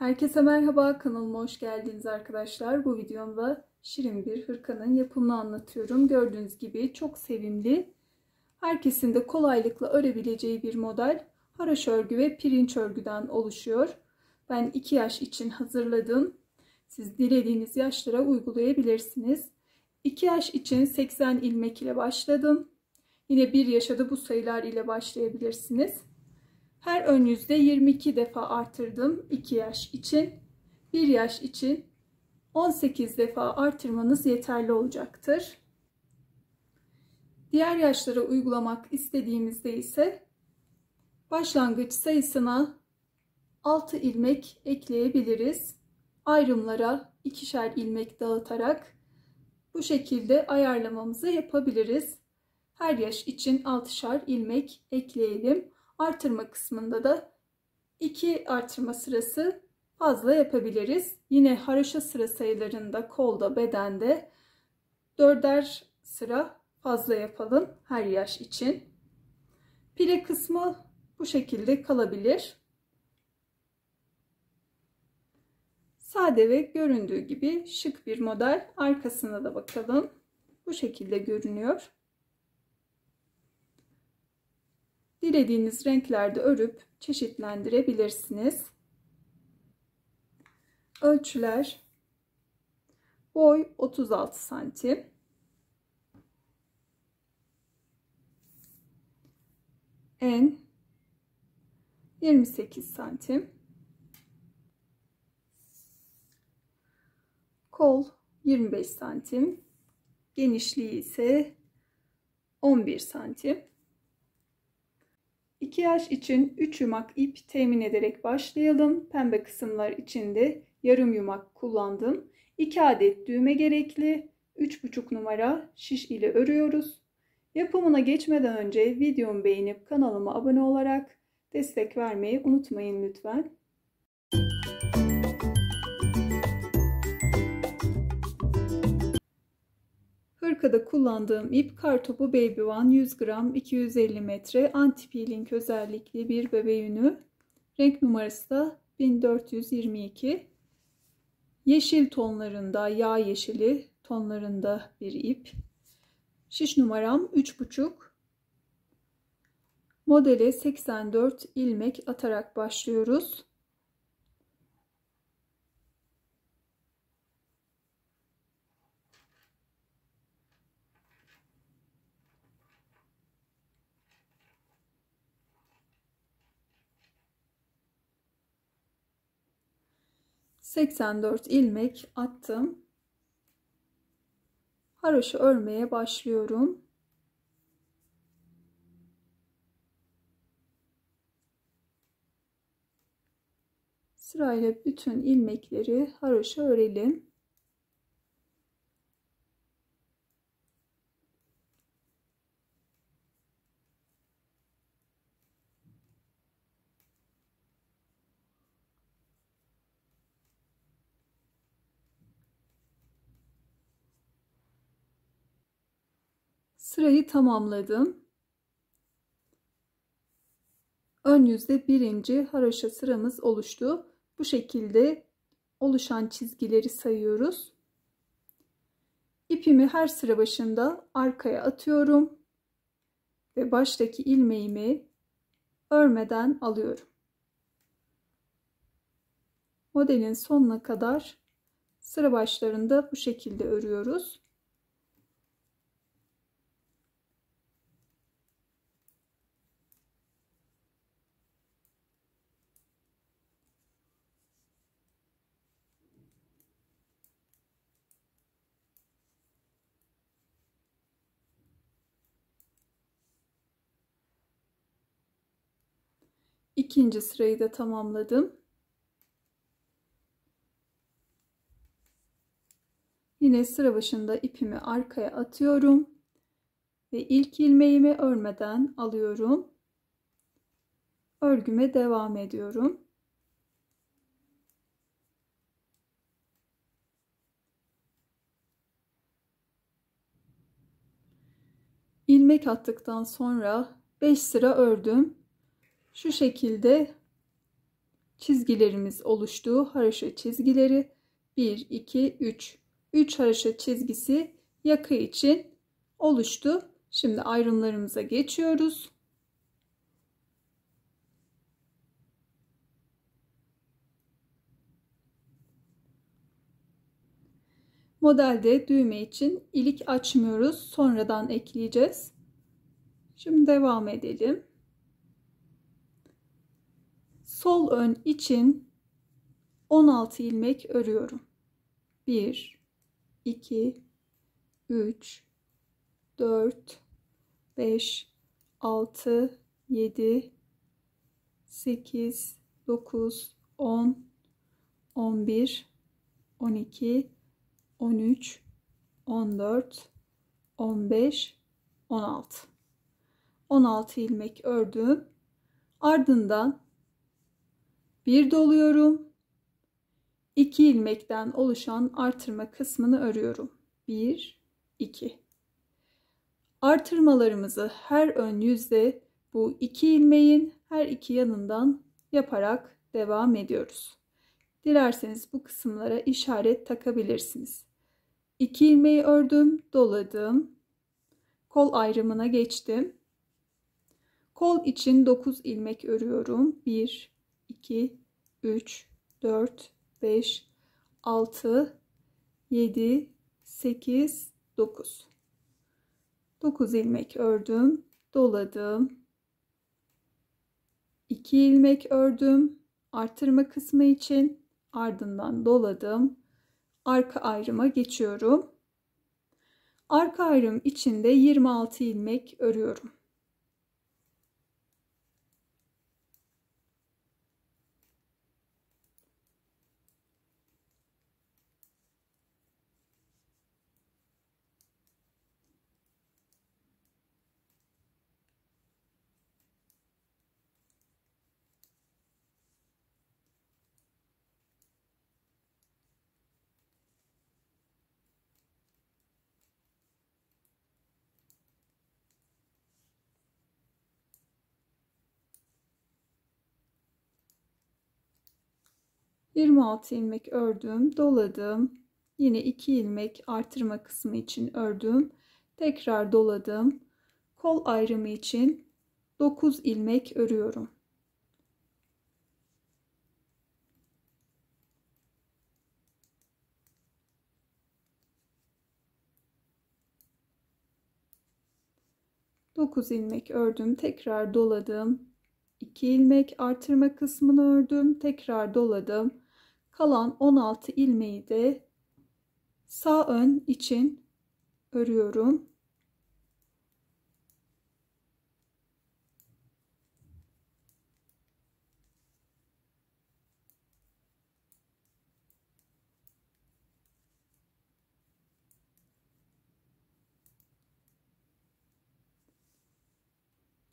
Herkese merhaba, kanalıma hoş geldiniz arkadaşlar. Bu videomda şirin bir hırkanın yapımını anlatıyorum. Gördüğünüz gibi çok sevimli, herkesin de kolaylıkla örebileceği bir model. Haraşo örgü ve pirinç örgüden oluşuyor. Ben 2 yaş için hazırladım. Siz dilediğiniz yaşlara uygulayabilirsiniz. 2 yaş için 80 ilmek ile başladım. Yine 1 yaşa da bu sayılar ile başlayabilirsiniz. Her ön yüzde 22 defa artırdım 2 yaş için. 1 yaş için 18 defa artırmanız yeterli olacaktır. Diğer yaşlara uygulamak istediğimizde ise başlangıç sayısına 6 ilmek ekleyebiliriz. Ayrımlara 2'şer ilmek dağıtarak bu şekilde ayarlamamızı yapabiliriz. Her yaş için 6'şar ilmek ekleyelim. Artırma kısmında da 2 artırma sırası fazla yapabiliriz. Yine haraşo sıra sayılarında kolda, bedende 4'er sıra fazla yapalım her yaş için. Pile kısmı bu şekilde kalabilir. Sade ve göründüğü gibi şık bir model. Arkasına da bakalım. Bu şekilde görünüyor. Dilediğiniz renklerde örüp çeşitlendirebilirsiniz. Ölçüler: boy 36 santim, en 28 santim, kol 25 santim, genişliği ise 11 santim. 2 yaş için 3 yumak ip temin ederek başlayalım. Pembe kısımlar için de yarım yumak kullandım. 2 adet düğme gerekli. 3,5 numara şiş ile örüyoruz. Yapımına geçmeden önce videomu beğenip kanalıma abone olarak destek vermeyi unutmayın lütfen. Hırkada kullandığım ip Kartopu Baby One 100 gram 250 metre anti peeling özellikli bir bebe yünü. Renk numarası da 1422. Yeşil tonlarında, yağ yeşili tonlarında bir ip. Şiş numaram 3,5. Modele 84 ilmek atarak başlıyoruz. ...84 ilmek attım. Haroşa örmeye başlıyorum. Sırayla bütün ilmekleri haroşa örelim. Sırayı tamamladım. Ön yüzde birinci haroşa sıramız oluştu. Bu şekilde oluşan çizgileri sayıyoruz. İpimi her sıra başında arkaya atıyorum ve baştaki ilmeğimi örmeden alıyorum. Modelin sonuna kadar sıra başlarında bu şekilde örüyoruz. İkinci sırayı da tamamladım. Yine sıra başında ipimi arkaya atıyorum ve ilk ilmeğimi örmeden alıyorum. Örgüme devam ediyorum. İlmek attıktan sonra 5 sıra ördüm. Şu şekilde çizgilerimiz oluştu. Haroşa çizgileri 1, 2, 3. 3 haroşa çizgisi yaka için oluştu. Şimdi ayrımlarımıza geçiyoruz. Modelde düğme için ilik açmıyoruz. Sonradan ekleyeceğiz. Şimdi devam edelim. Sol ön için 16 ilmek örüyorum. 1, 2, 3, 4, 5, 6, 7, 8, 9, 10, 11, 12, 13, 14, 15, 16. 16 ilmek ördüm. Ardından bir doluyorum. 2 ilmekten oluşan artırma kısmını örüyorum. 1, 2. Artırmalarımızı her ön yüzde bu 2 ilmeğin her iki yanından yaparak devam ediyoruz. Dilerseniz bu kısımlara işaret takabilirsiniz. 2 ilmeği ördüm, doladım. Kol ayrımına geçtim. Kol için 9 ilmek örüyorum. 1, 2, 3, 4, 5, 6, 7, 8, 9. 9 ilmek ördüm, doladım. 2 ilmek ördüm artırma kısmı için, ardından doladım. Arka ayrıma geçiyorum. Arka ayrım içinde 26 ilmek örüyorum. ...26 ilmek ördüm, doladım. Yine 2 ilmek artırma kısmı için ördüm. Tekrar doladım. Kol ayrımı için 9 ilmek örüyorum. Dokuz ilmek ördüm, tekrar doladım. 2 ilmek artırma kısmını ördüm, tekrar doladım. Kalan 16 ilmeği de sağ ön için örüyorum.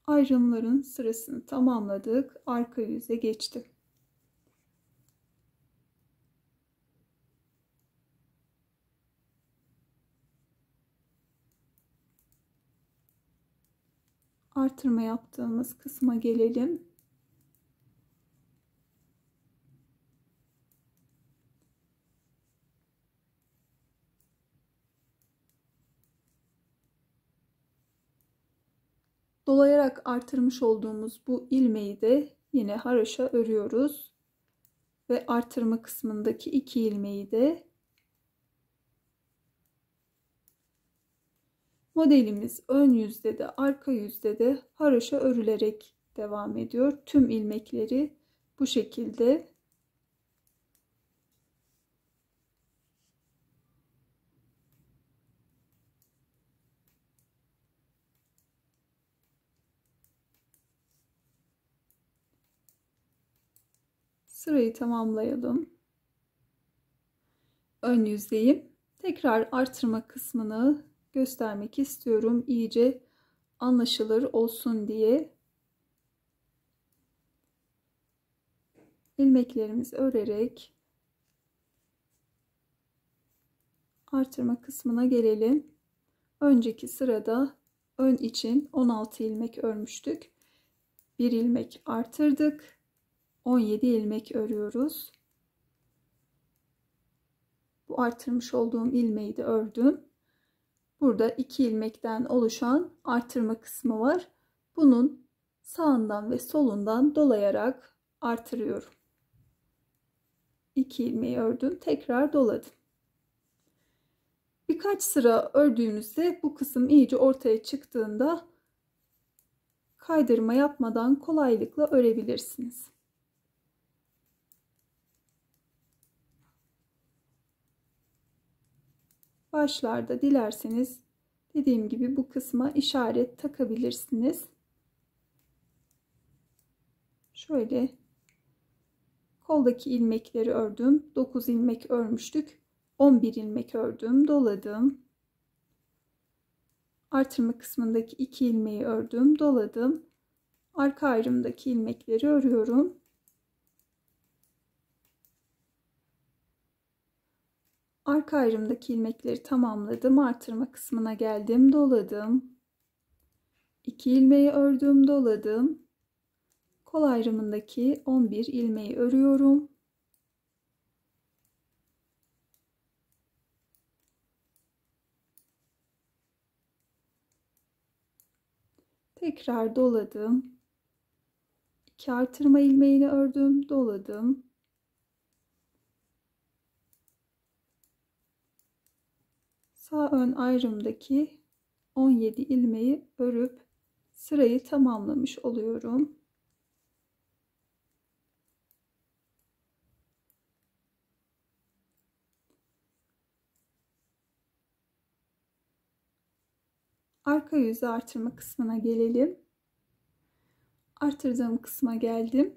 Ayrımların sırasını tamamladık. Arka yüze geçtim. Artırma yaptığımız kısma gelelim. Dolayarak artırmış olduğumuz bu ilmeği de yine haroşa örüyoruz. Ve artırma kısmındaki 2 ilmeği de modelimiz ön yüzde de arka yüzde de haroşa örülerek devam ediyor. Tüm ilmekleri bu şekilde sırayı tamamlayalım. Ön yüzdeyim. Tekrar artırma kısmını göstermek istiyorum. İyice anlaşılır olsun diye. İlmeklerimizi örerek artırma kısmına gelelim. Önceki sırada ön için 16 ilmek örmüştük. Bir ilmek artırdık. 17 ilmek örüyoruz. Bu artırmış olduğum ilmeği de ördüm. Burada 2 ilmekten oluşan artırma kısmı var. Bunun sağından ve solundan dolayarak artırıyorum. 2 ilmeği ördüm, tekrar doladım. Birkaç sıra ördüğünüzde bu kısım iyice ortaya çıktığında kaydırma yapmadan kolaylıkla örebilirsiniz. Başlarda dilerseniz dediğim gibi bu kısma işaret takabilirsiniz. Şöyle koldaki ilmekleri ördüm. 9 ilmek örmüştük. 11 ilmek ördüm, doladım. Artırma kısmındaki 2 ilmeği ördüm, doladım. Arka ayrımdaki ilmekleri örüyorum. Arka ayrımdaki ilmekleri tamamladım. Artırma kısmına geldim, doladım. 2 ilmeği ördüm, doladım. Kol ayrımındaki 11 ilmeği örüyorum. Tekrar doladım. 2 artırma ilmeğini ördüm, doladım. Sağ ön ayrımdaki 17 ilmeği örüp sırayı tamamlamış oluyorum. Arka yüzü artırma kısmına gelelim. Artırdığım kısma geldim.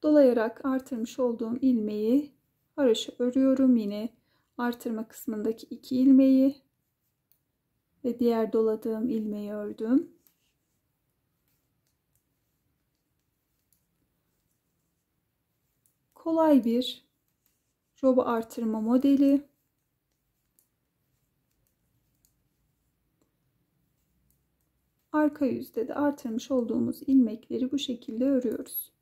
Dolayarak artırmış olduğum ilmeği haroşa örüyorum. Yine artırma kısmındaki 2 ilmeği ve diğer doladığım ilmeği ördüm. Kolay bir roba artırma modeli. Arka yüzde de artırmış olduğumuz ilmekleri bu şekilde örüyoruz.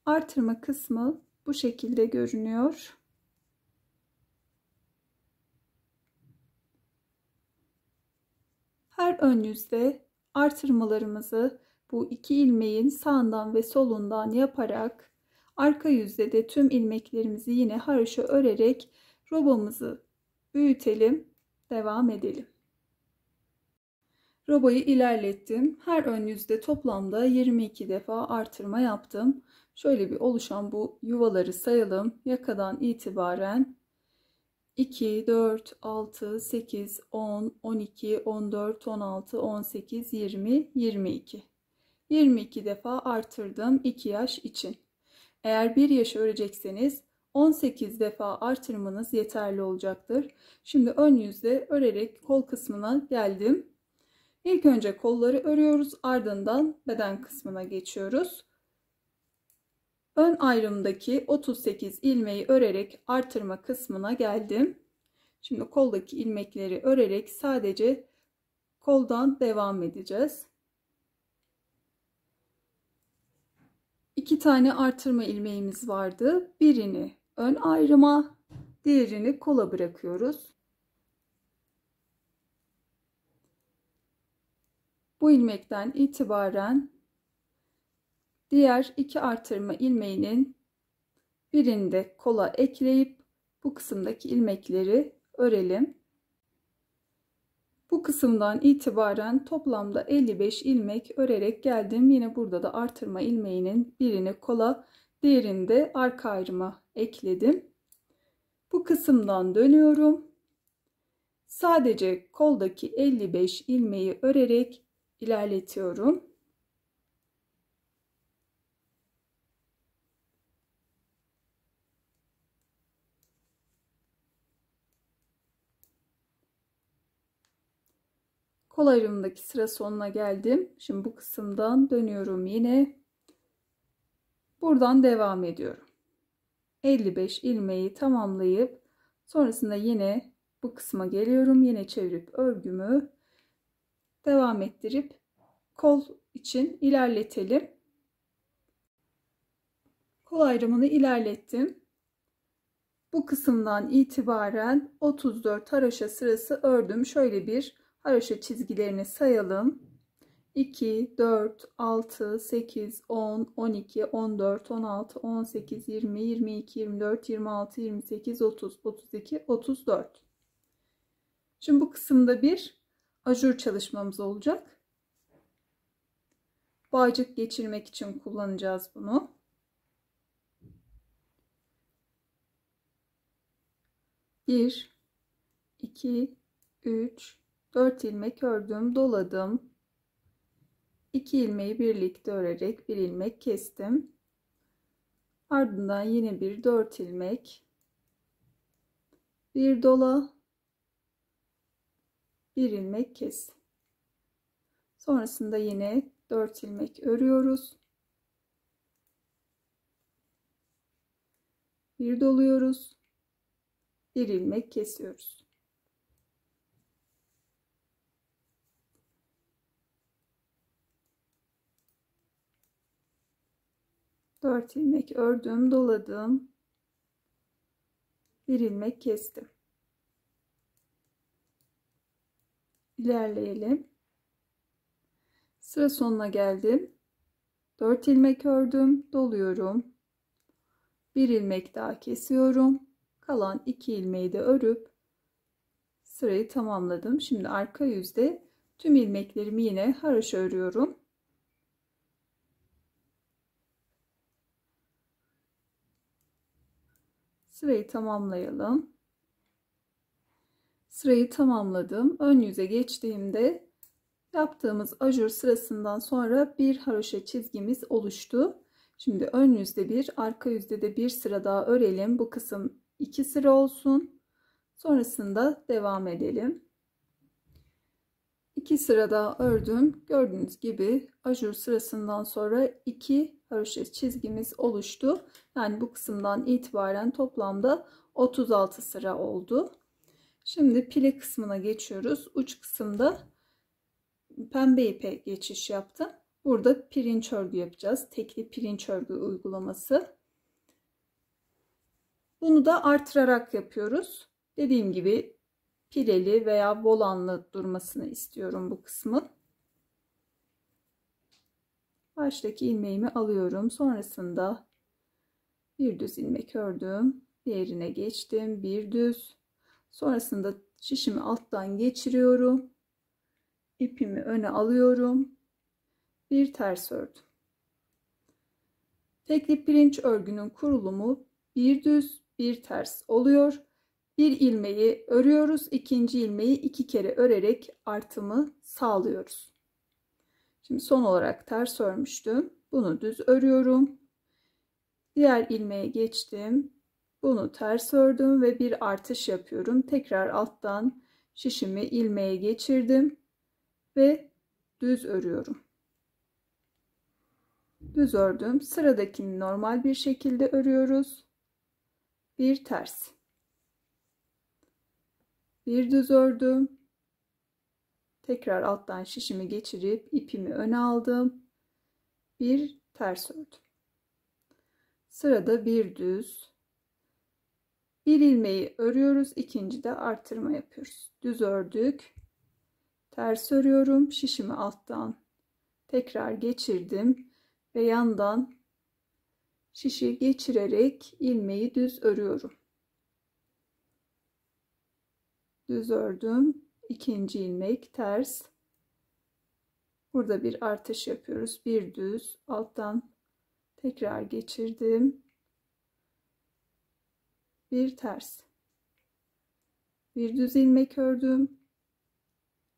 Artırma kısmı bu şekilde görünüyor. Her ön yüzde artırmalarımızı bu 2 ilmeğin sağından ve solundan yaparak arka yüzde de tüm ilmeklerimizi yine haroşa örerek robamızı büyütelim, devam edelim. Robayı ilerlettim. Her ön yüzde toplamda 22 defa artırma yaptım. Şöyle bir oluşan bu yuvaları sayalım. Yakadan itibaren 2, 4, 6, 8, 10, 12, 14, 16, 18, 20, 22. 22 defa artırdım 2 yaş için. Eğer 1 yaş örecekseniz 18 defa artırmanız yeterli olacaktır. Şimdi ön yüzde örerek kol kısmına geldim. İlk önce kolları örüyoruz, ardından beden kısmına geçiyoruz. Ön ayrımdaki 38 ilmeği örerek artırma kısmına geldim. Şimdi koldaki ilmekleri örerek sadece koldan devam edeceğiz. 2 tane artırma ilmeğimiz vardı. Birini ön ayrıma, diğerini kola bırakıyoruz. Bu ilmekten itibaren diğer 2 artırma ilmeğinin birini de kola ekleyip bu kısımdaki ilmekleri örelim. Bu kısımdan itibaren toplamda 55 ilmek örerek geldim. Yine burada da artırma ilmeğinin birini kola, diğerini de arka ayrıma ekledim. Bu kısımdan dönüyorum. Sadece koldaki 55 ilmeği örerek ilerletiyorum. Kol ayrımındaki sıra sonuna geldim. Şimdi bu kısımdan dönüyorum yine. Buradan devam ediyorum. 55 ilmeği tamamlayıp sonrasında yine bu kısma geliyorum. Yine çevirip örgümü devam ettirip kol için ilerletelim. Kol ayrımını ilerlettim. Bu kısımdan itibaren 34 haroşa sırası ördüm. Şöyle bir haroşa çizgilerini sayalım. 2, 4, 6, 8, 10, 12, 14, 16, 18, 20, 22, 24, 26, 28, 30, 32, 34. Şimdi bu kısımda bir ajur çalışmamız olacak. Bağcık geçirmek için kullanacağız bunu. 1, 2, 3, 4 ilmek ördüm, doladım. 2 ilmeği birlikte örerek bir ilmek kestim. Ardından yine bir 4 ilmek, bir dola, bir ilmek kes. Sonrasında yine 4 ilmek örüyoruz. Bir doluyoruz. Bir ilmek kesiyoruz. Dört ilmek ördüm, doladım. Bir ilmek kestim. İlerleyelim. Sıra sonuna geldim. 4 ilmek ördüm, doluyorum. Bir ilmek daha kesiyorum. Kalan 2 ilmeği de örüp sırayı tamamladım. Şimdi arka yüzde tüm ilmeklerimi yine haroşa örüyorum. Sırayı tamamlayalım. Sırayı tamamladım. Ön yüze geçtiğimde yaptığımız ajur sırasından sonra bir haroşa çizgimiz oluştu. Şimdi ön yüzde bir, arka yüzde de bir sıra daha örelim. Bu kısım 2 sıra olsun. Sonrasında devam edelim. 2 sıra daha ördüm. Gördüğünüz gibi ajur sırasından sonra 2 haroşa çizgimiz oluştu. Yani bu kısımdan itibaren toplamda 36 sıra oldu. Şimdi pile kısmına geçiyoruz. Uç kısımda pembe ipe geçiş yaptım. Burada pirinç örgü yapacağız. Tekli pirinç örgü uygulaması. Bunu da artırarak yapıyoruz. Dediğim gibi pileli veya volanlı durmasını istiyorum bu kısmın. Baştaki ilmeğimi alıyorum. Sonrasında bir düz ilmek ördüm. Diğerine geçtim. Bir düz. Sonrasında şişimi alttan geçiriyorum. İpimi öne alıyorum. Bir ters ördüm. Tekli pirinç örgünün kurulumu bir düz bir ters oluyor. Bir ilmeği örüyoruz. İkinci ilmeği 2 kere örerek artımı sağlıyoruz. Şimdi son olarak ters örmüştüm. Bunu düz örüyorum. Diğer ilmeğe geçtim. Bunu ters ördüm ve bir artış yapıyorum. Tekrar alttan şişimi ilmeğe geçirdim ve düz örüyorum. Düz ördüm. Sıradakini normal bir şekilde örüyoruz. Bir ters. Bir düz ördüm. Tekrar alttan şişimi geçirip ipimi öne aldım. Bir ters ördüm. Sırada bir düz. Bir ilmeği örüyoruz. İkinci de artırma yapıyoruz. Düz ördük. Ters örüyorum. Şişimi alttan tekrar geçirdim ve yandan şişi geçirerek ilmeği düz örüyorum. Düz ördüm. İkinci ilmek ters. Burada bir artış yapıyoruz. Bir düz alttan tekrar geçirdim. Bir ters. Bir düz ilmek ördüm.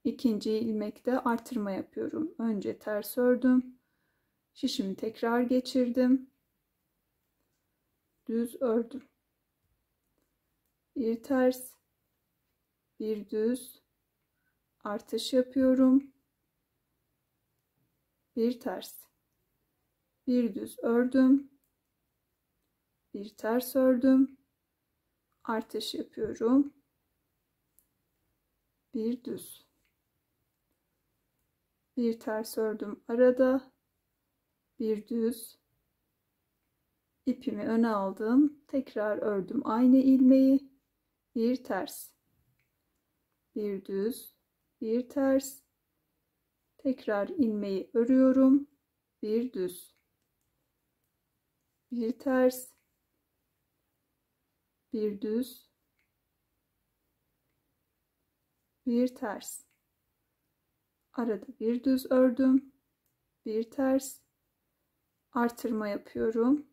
İkinci ilmekte artırma yapıyorum. Önce ters ördüm. Şişimi tekrar geçirdim. Düz ördüm. Bir ters, bir düz, artış yapıyorum. Bir ters, bir düz ördüm. Bir ters ördüm. Artış yapıyorum. Bir düz. bir ters ördüm arada, bir düz, ipimi öne aldım, tekrar ördüm aynı ilmeği, bir ters, bir düz, bir ters, tekrar ilmeği örüyorum, bir düz, bir ters, bir düz, bir ters, arada bir düz ördüm, bir ters, artırma yapıyorum,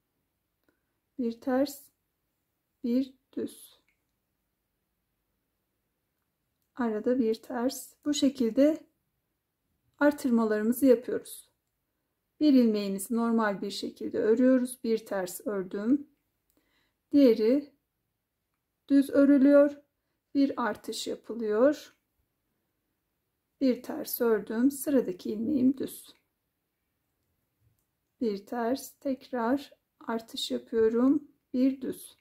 bir ters, bir düz, arada bir ters. Bu şekilde artırmalarımızı yapıyoruz. Bir ilmeğimizi normal bir şekilde örüyoruz, bir ters ördüm, diğeri düz örülüyor, bir artış yapılıyor, bir ters ördüm, sıradaki ilmeğim düz, bir ters, tekrar artış yapıyorum, bir düz.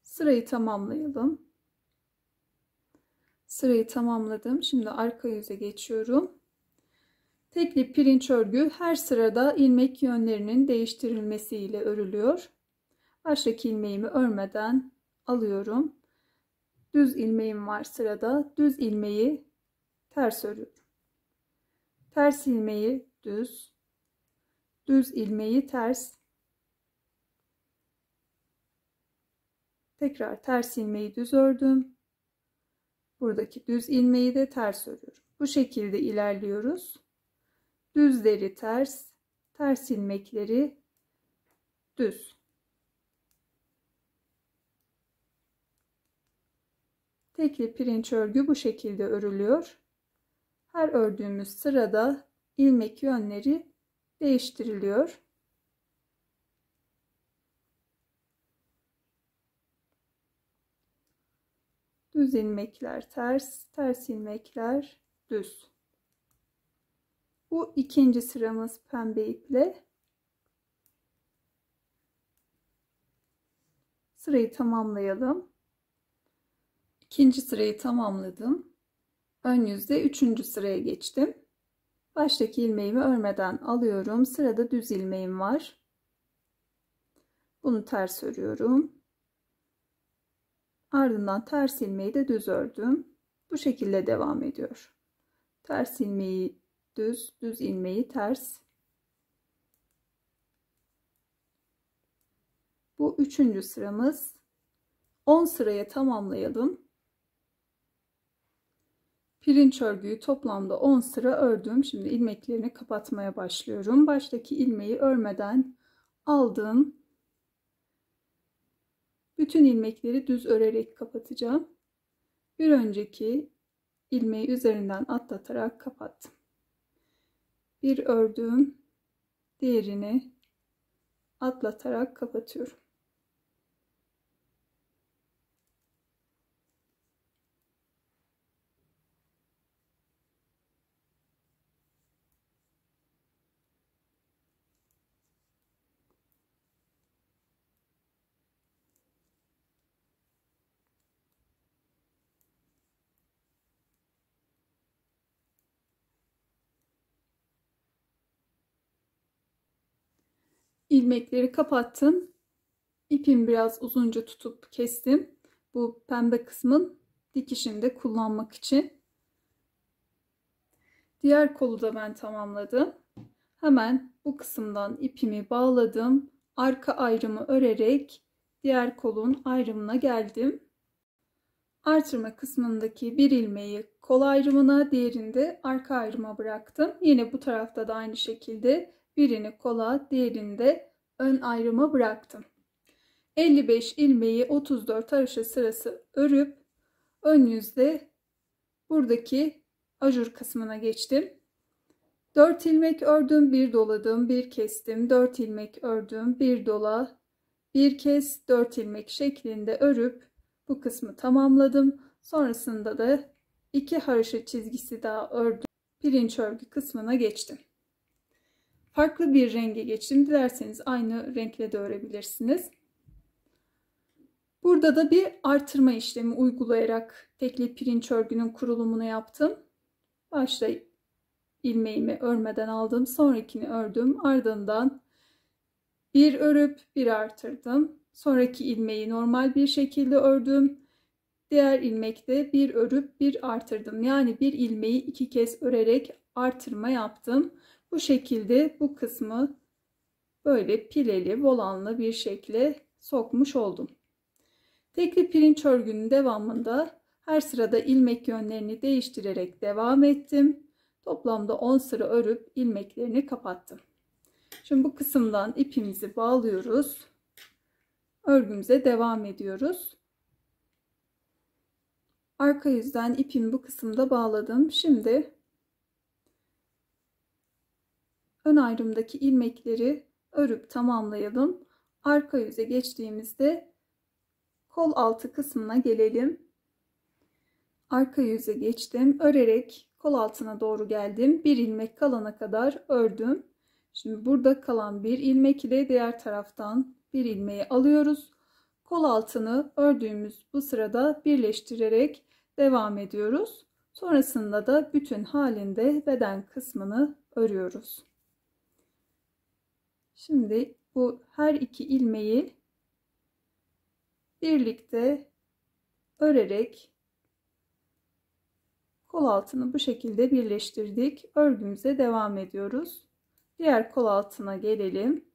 Sırayı tamamlayalım. Sırayı tamamladım. Şimdi arka yüze geçiyorum. Tekli pirinç örgü her sırada ilmek yönlerinin değiştirilmesiyle örülüyor. Baştaki ilmeğimi örmeden alıyorum. Düz ilmeğim var sırada. Düz ilmeği ters örüyorum. Ters ilmeği düz. Düz ilmeği ters. Tekrar ters ilmeği düz ördüm. Buradaki düz ilmeği de ters örüyorum. Bu şekilde ilerliyoruz. Düzleri ters, ters ilmekleri düz. Tekli pirinç örgü bu şekilde örülüyor. Her ördüğümüz sırada ilmek yönleri değiştiriliyor. Düz ilmekler ters, ters ilmekler düz. Bu ikinci sıramız pembe iple. Sırayı tamamlayalım. İkinci sırayı tamamladım. Ön yüzde üçüncü sıraya geçtim. Baştaki ilmeğimi örmeden alıyorum. Sırada düz ilmeğim var. Bunu ters örüyorum. Ardından ters ilmeği de düz ördüm. Bu şekilde devam ediyor. Ters ilmeği düz, düz ilmeği ters. Bu üçüncü sıramız. 10 sıraya tamamlayalım. Pirinç örgüyü toplamda 10 sıra ördüm. Şimdi ilmeklerini kapatmaya başlıyorum. Baştaki ilmeği örmeden aldım. Bütün ilmekleri düz örerek kapatacağım. Bir önceki ilmeği üzerinden atlatarak kapattım. Bir ördüm, diğerini atlatarak kapatıyorum. İlmekleri kapattım. İpimi biraz uzunca tutup kestim. Bu pembe kısmın dikişinde kullanmak için. Diğer kolu da ben tamamladım. Hemen bu kısımdan ipimi bağladım. Arka ayrımı örerek diğer kolun ayrımına geldim. Artırma kısmındaki bir ilmeği kol ayrımına, diğerini de arka ayrıma bıraktım. Yine bu tarafta da aynı şekilde birini kola, diğerini de ön ayrıma bıraktım. 55 ilmeği 34 haroşa sırası örüp ön yüzde buradaki ajur kısmına geçtim. 4 ilmek ördüm, bir doladım, bir kestim, 4 ilmek ördüm, bir dola, bir kes, 4 ilmek şeklinde örüp bu kısmı tamamladım. Sonrasında da 2 haroşa çizgisi daha ördüm. Pirinç örgü kısmına geçtim. Farklı bir renge geçtim. Dilerseniz aynı renkle de örebilirsiniz. Burada da bir artırma işlemi uygulayarak tekli pirinç örgünün kurulumunu yaptım. Başta ilmeğimi örmeden aldım. Sonrakini ördüm. Ardından bir örüp bir artırdım. Sonraki ilmeği normal bir şekilde ördüm. Diğer ilmekte bir örüp bir artırdım. Yani bir ilmeği iki kez örerek artırma yaptım. Bu şekilde bu kısmı böyle pileli, volanlı bir şekle sokmuş oldum. Tekli pirinç örgünün devamında her sırada ilmek yönlerini değiştirerek devam ettim. Toplamda 10 sıra örüp ilmeklerini kapattım. Şimdi bu kısımdan ipimizi bağlıyoruz. Örgümüze devam ediyoruz. Arka yüzden ipimi bu kısımda bağladım. Şimdi ön ayrımdaki ilmekleri örüp tamamlayalım. Arka yüze geçtiğimizde kol altı kısmına gelelim. Arka yüze geçtim. Örerek kol altına doğru geldim. Bir ilmek kalana kadar ördüm. Şimdi burada kalan bir ilmek ile diğer taraftan bir ilmeği alıyoruz. Kol altını ördüğümüz bu sırada birleştirerek devam ediyoruz. Sonrasında da bütün halinde beden kısmını örüyoruz. Şimdi bu her iki ilmeği birlikte örerek kol altını bu şekilde birleştirdik. Örgümüze devam ediyoruz. Diğer kol altına gelelim.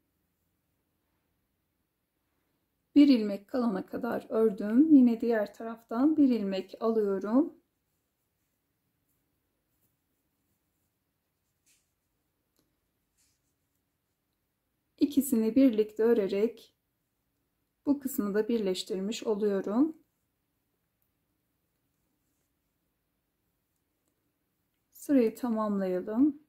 Bir ilmek kalana kadar ördüm. Yine diğer taraftan bir ilmek alıyorum. İkisini birlikte örerek bu kısmı da birleştirmiş oluyorum. Sırayı tamamlayalım.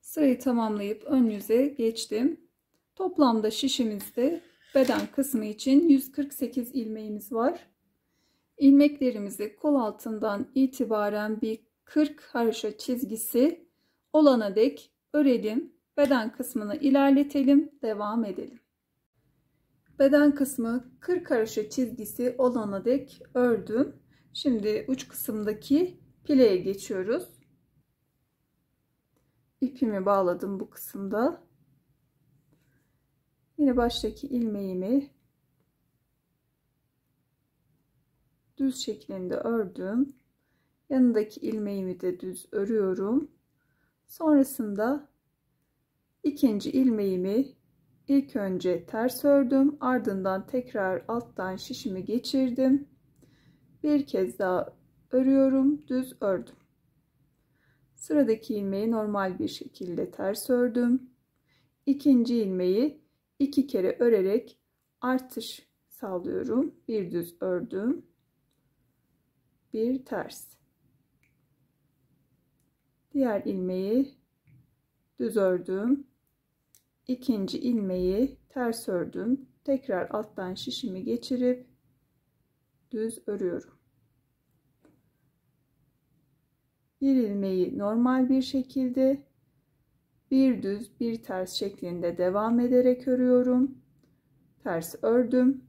Sırayı tamamlayıp ön yüze geçtim. Toplamda şişimizde beden kısmı için 148 ilmeğimiz var. İlmeklerimizi kol altından itibaren bir 40 haroşa çizgisi olana dek örelim. Beden kısmını ilerletelim, devam edelim. Beden kısmı 40 haroşa çizgisi olana dek ördüm. Şimdi uç kısımdaki pileye geçiyoruz. İpimi bağladım bu kısımda. Yine baştaki ilmeğimi düz şeklinde ördüm. Yanındaki ilmeğimi de düz örüyorum. Sonrasında ikinci ilmeğimi ilk önce ters ördüm. Ardından tekrar alttan şişimi geçirdim. Bir kez daha örüyorum. Düz ördüm. Sıradaki ilmeği normal bir şekilde ters ördüm. İkinci ilmeği iki kere örerek artış sağlıyorum. Bir düz ördüm. Bir ters. Diğer ilmeği düz ördüm. İkinci ilmeği ters ördüm. Tekrar alttan şişimi geçirip düz örüyorum. Bir ilmeği normal bir şekilde bir düz bir ters şeklinde devam ederek örüyorum. Ters ördüm.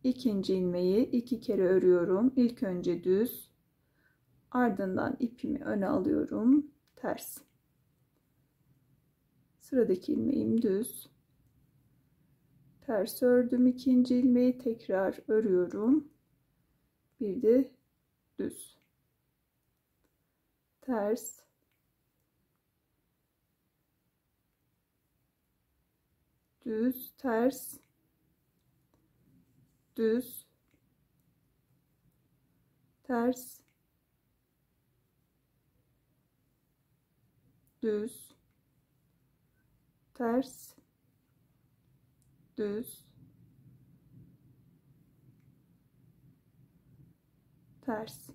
İkinci ilmeği iki kere örüyorum. İlk önce düz, ardından ipimi öne alıyorum. Ters. Sıradaki ilmeğim düz. Ters ördüm. İkinci ilmeği tekrar örüyorum. Bir de düz. Ters. Düz, ters. Düz. Ters. Düz. Ters. Düz. Ters.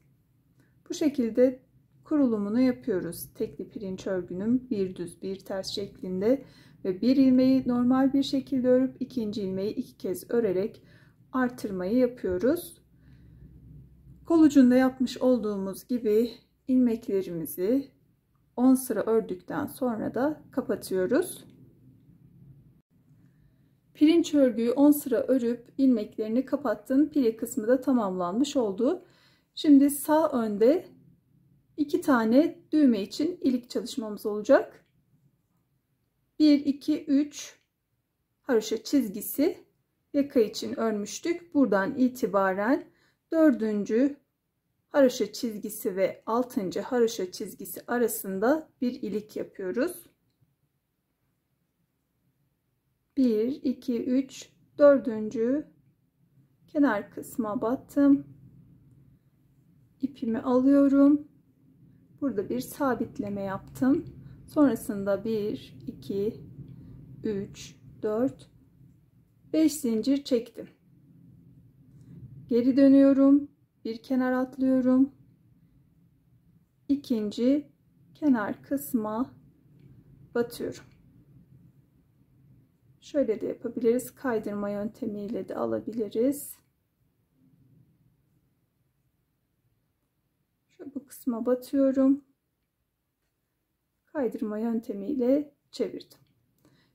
Bu şekilde kurulumunu yapıyoruz. Tekli pirinç örgünün bir düz bir ters şeklinde ve bir ilmeği normal bir şekilde örüp ikinci ilmeği iki kez örerek artırmayı yapıyoruz. Kol ucunda yapmış olduğumuz gibi ilmeklerimizi 10 sıra ördükten sonra da kapatıyoruz. Pirinç örgüyü 10 sıra örüp ilmeklerini kapattım. Pile kısmı da tamamlanmış oldu. Şimdi sağ önde 2 tane düğme için ilik çalışmamız olacak. 1 2 3 haroşa çizgisi yaka için örmüştük. Buradan itibaren 4. haroşa çizgisi ve 6. haroşa çizgisi arasında bir ilik yapıyoruz. 1 2 3 4. kenar kısma battım. İpimi alıyorum. Burada bir sabitleme yaptım. Sonrasında 1 2 3 4 5 zincir çektim. Geri dönüyorum. Bir kenar atlıyorum. İkinci kenar kısma batıyorum. Şöyle de yapabiliriz. Kaydırma yöntemiyle de alabiliriz. Şöyle bu kısma batıyorum. Kaydırma yöntemiyle çevirdim.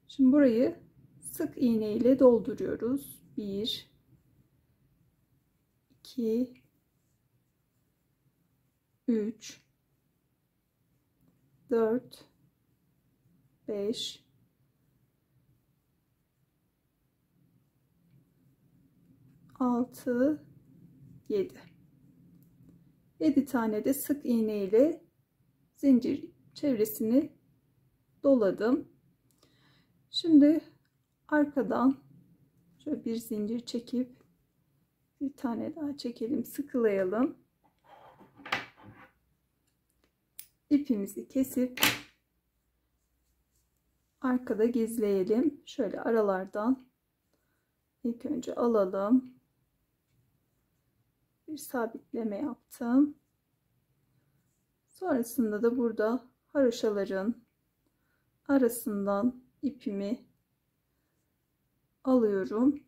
Şimdi burayı sık iğne ile dolduruyoruz. 1 2 3 4 5 6 7 tane de sık iğne ile zincir çevresini doladım. Şimdi arkadan şöyle bir zincir çekip bir tane daha çekelim, sıkılayalım. İpimizi kesip arkada gizleyelim. Şöyle aralardan ilk önce alalım. Bir sabitleme yaptım. Sonrasında da burada haroşaların arasından ipimi alıyorum.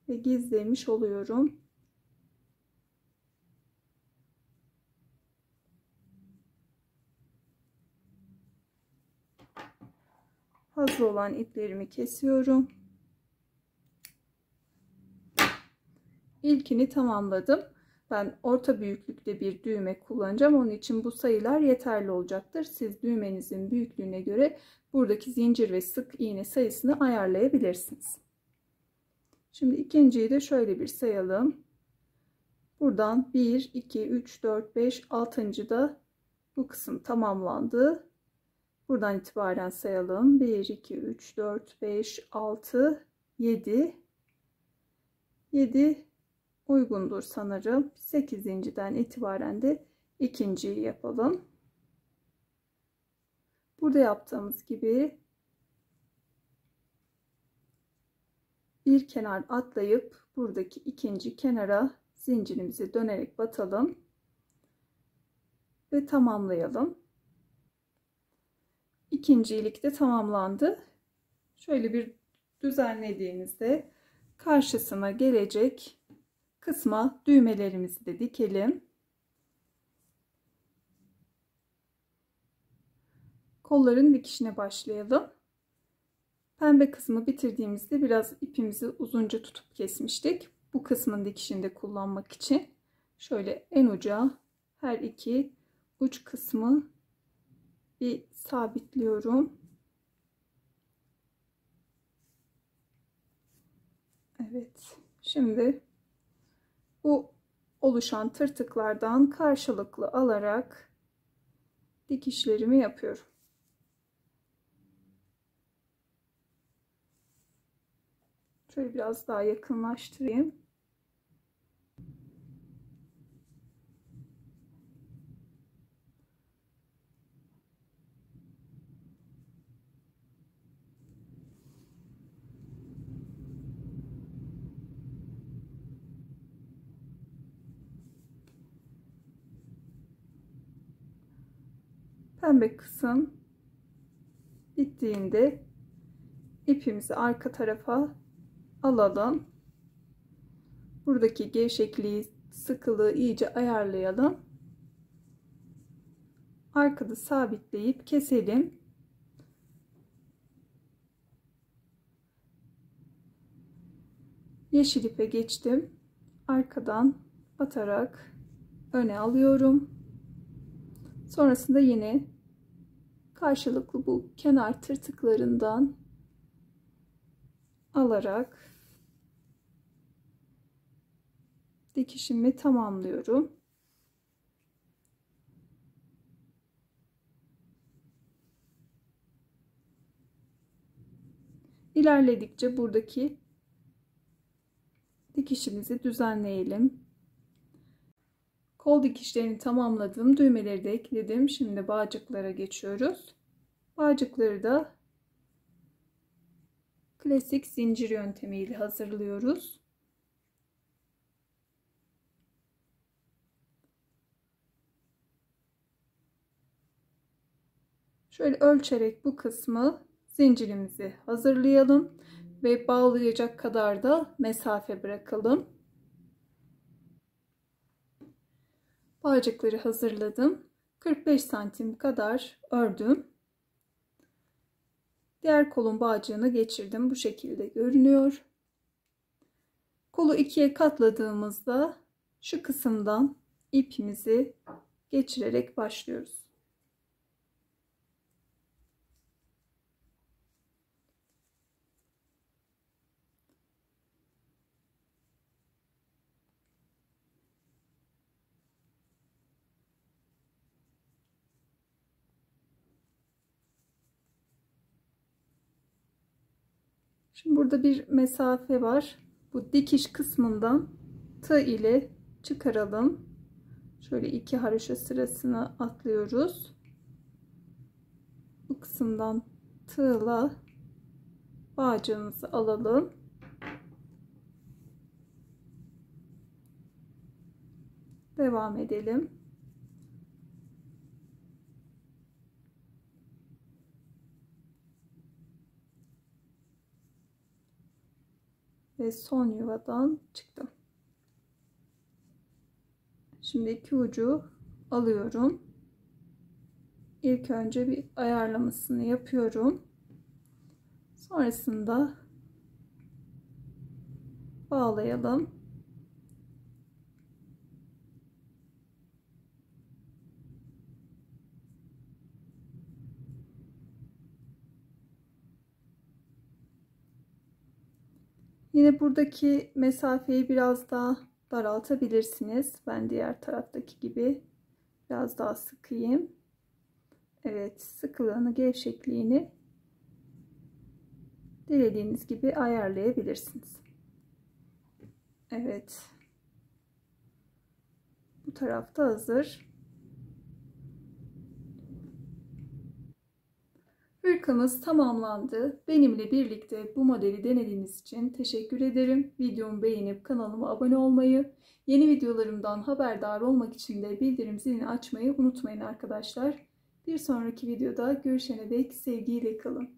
Ve gizlemiş oluyorum. Fazla olan iplerimi kesiyorum. İlkini tamamladım. Ben orta büyüklükte bir düğme kullanacağım. Onun için bu sayılar yeterli olacaktır. Siz düğmenizin büyüklüğüne göre buradaki zincir ve sık iğne sayısını ayarlayabilirsiniz. Şimdi ikinciyi de şöyle bir sayalım. Buradan 1 2 3 4 5 6. da bu kısım tamamlandı. Buradan itibaren sayalım. 1 2 3 4 5 6 7 uygundur sanırım. 8.'den itibaren de ikinciyi yapalım. Burada yaptığımız gibi bir kenar atlayıp buradaki ikinci kenara zincirimizi dönerek batalım ve tamamlayalım. İkinci ilik de tamamlandı. Şöyle bir düzenlediğimizde karşısına gelecek kısma düğmelerimizi de dikelim. Kolların dikişine başlayalım. Pembe kısmı bitirdiğimizde biraz ipimizi uzunca tutup kesmiştik. Bu kısmın dikişini de kullanmak için şöyle en uca her iki uç kısmı bir sabitliyorum. Evet. Şimdi bu oluşan tırtıklardan karşılıklı alarak dikişlerimi yapıyorum. Şöyle biraz daha yakınlaştırayım. Pembe kısım bittiğinde ipimizi arka tarafa alalım. Buradaki gevşekliği, sıkılığı iyice ayarlayalım. Arkada sabitleyip keselim. Yeşil ipe geçtim. Arkadan batarak öne alıyorum. Sonrasında yine karşılıklı bu kenar tırtıklarından alarak dikişimi tamamlıyorum. İlerledikçe buradaki dikişimizi düzenleyelim. Kol dikişlerini tamamladım. Düğmeleri de ekledim. Şimdi bağcıklara geçiyoruz. Bağcıkları da klasik zincir yöntemiyle hazırlıyoruz. Şöyle ölçerek bu kısmı zincirimizi hazırlayalım ve bağlayacak kadar da mesafe bırakalım. Bağcıkları hazırladım. 45 santim kadar ördüm. Diğer kolun bağcığını geçirdim. Bu şekilde görünüyor. Kolu ikiye katladığımızda şu kısımdan ipimizi geçirerek başlıyoruz. Şimdi burada bir mesafe var. Bu dikiş kısmından tığ ile çıkaralım. Şöyle 2 haroşa sırasını atlıyoruz. Bu kısımdan tığla bağcığımızı alalım. Devam edelim. Ve son yuvadan çıktım. Şimdi iki ucu alıyorum. İlk önce bir ayarlamasını yapıyorum. Sonrasında bağlayalım. Yine buradaki mesafeyi biraz daha daraltabilirsiniz. Ben diğer taraftaki gibi biraz daha sıkayım. Evet, sıkılığını, gevşekliğini dilediğiniz gibi ayarlayabilirsiniz. Evet. Bu tarafta hazır. Hırkamız tamamlandı. Benimle birlikte bu modeli denediğiniz için teşekkür ederim. Videomu beğenip kanalıma abone olmayı, yeni videolarımdan haberdar olmak için de bildirim zilini açmayı unutmayın arkadaşlar. Bir sonraki videoda görüşene dek sevgiyle kalın.